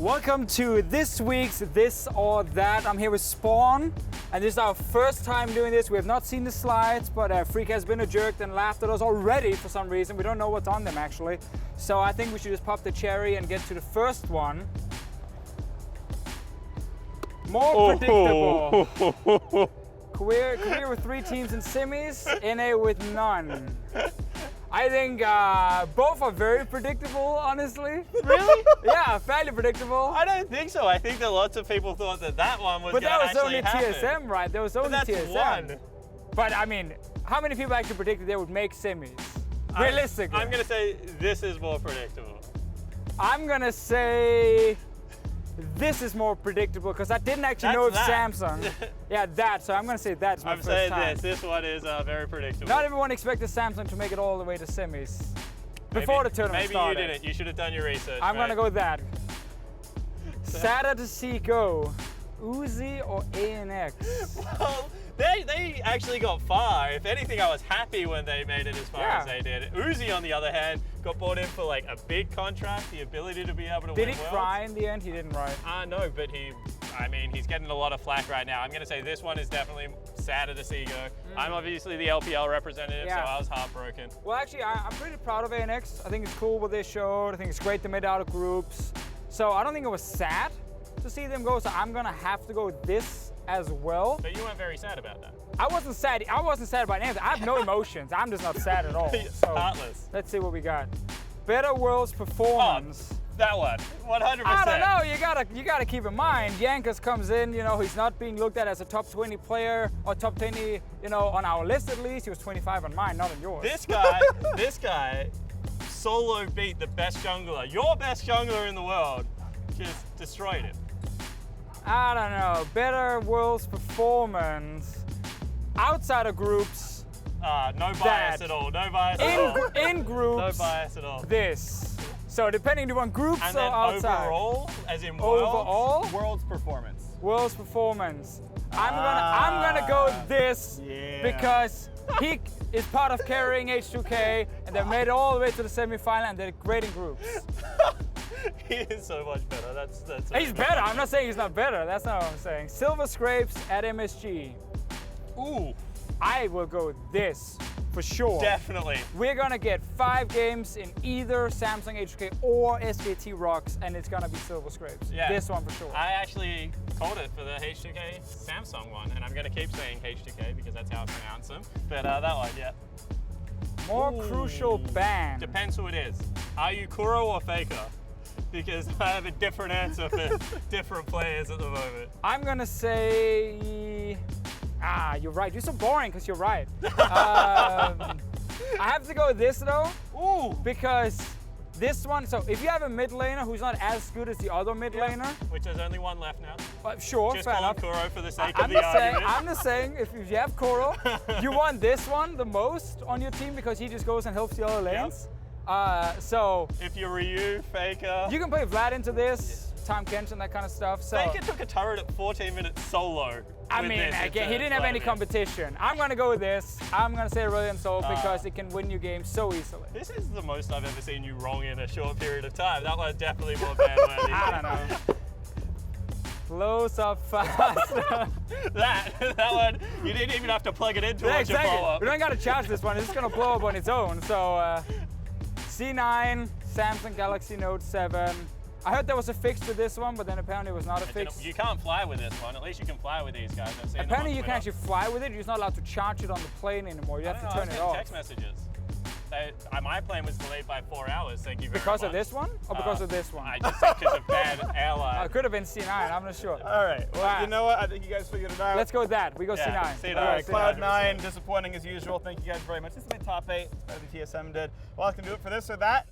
Welcome to this week's This or That. I'm here with Spawn, and this is our first time doing this. We have not seen the slides, but Freak has been a jerk and laughed at us already for some reason. We don't know what's on them actually. So I think we should just pop the cherry and get to the first one. More predictable. Career with 3 teams in semis, NA with none. I think both are very predictable, honestly. Really? Yeah, fairly predictable. I don't think so. I think that lots of people thought that that one was going to actually happen. But that was only TSM, right? There was only but that's TSM. one. But I mean, how many people actually predicted they would make semis? Realistically. I'm going to say this is more predictable. I'm going to say this is more predictable because I didn't actually know if Samsung. Yeah, that. So I'm going to say that's my first time. I'm saying this one is very predictable. Not everyone expected Samsung to make it all the way to semis before the tournament started. Maybe you didn't. You should have done your research. I'm going to go with that. Sadder to see go, Uzi or ANX? Well, they actually got far. If anything, I was happy when they made it as far as they did. Uzi, on the other hand, got brought in for like a big contract, the ability to be able to win Did he cry in the end? He didn't, right? No, but he's getting a lot of flack right now. I'm going to say this one is definitely sadder to see go. I'm obviously the LPL representative, so I was heartbroken. Well, actually, I'm pretty proud of ANX. I think it's cool what they showed. I think it's great they made it out of groups. So I don't think it was sad to see them go, so I'm going to have to go with this as well. But you weren't very sad about that. I wasn't sad. I wasn't sad about anything. I have no emotions. I'm just not sad at all. So heartless. Let's see what we got. Better World's performance. Oh, that one, 100%. I don't know. You gotta keep in mind. Yankas comes in. You know, he's not being looked at as a top 20 player or top 20. You know, on our list at least. He was 25 on mine, not on yours. This guy, solo beat the best jungler, your best jungler in the world, just destroyed him. I don't know. Better World's performance outside of groups. No bias at all. No bias at all. In groups. No bias at all. This. So depending on groups and or then outside. Overall, as in worlds. Overall. World's performance. World's performance. I'm gonna go with this because he is part of carrying H2K, and they made it all the way to the semi-final, and they're great in groups. He is so much better. That's he's better. I'm not saying he's not better. That's not what I'm saying. Silver Scrapes at MSG. Ooh. I will go with this for sure. Definitely. We're gonna get 5 games in either Samsung H2K or SKT Rocks, and it's gonna be Silver Scrapes. Yeah. This one for sure. I actually called it for the H2K Samsung one, and I'm gonna keep saying H2K because that's how I pronounce them. But that one, yeah. More crucial ban. Depends who it is. Are you Kuro or Faker? Because I have a different answer for different players at the moment. I'm gonna say, you're right. You're so boring because you're right. I have to go with this though. Ooh. Because this one, so if you have a mid laner who's not as good as the other mid laner. Which there's only one left now. Sure, just fair call enough. Kuro for the sake of the argument. I'm just saying, if you have Kuro, you want this one the most on your team because he just goes and helps the other lanes. So if you're Ryu, Faker. You can play Vlad into this, Time Kenshin, that kind of stuff. So Faker took a turret at 14 minutes solo. I mean, again, he didn't have any competition. I'm going to go with this. I'm going to say Brilliant Soul because it can win you games so easily. This is the most I've ever seen you wrong in a short period of time. That one's definitely more ban-worthy. I don't know. Close up fast. that one, you didn't even have to plug it in to watch it blow up. We don't got to charge this one. It's just going to blow up on its own. So C9, Samsung Galaxy Note 7. I heard there was a fix to this one, but then apparently it was not a fix. You can't fly with this one. At least you can fly with these guys. I've seen apparently you can actually fly with it. You're just not allowed to charge it on the plane anymore. You have to turn it off. Text messages. My plane was delayed by 4 hours. Thank you very much. Because of this one, or because of this one? I just said because of bad airline. It could have been C9. I'm not sure. All right. Well, you know what? I think you guys figured it out. Let's go with that. We go C9. C9. All right. Cloud9, disappointing as usual. Thank you guys very much. This is my top 8 that the TSM did. Well, I can do it for this or that.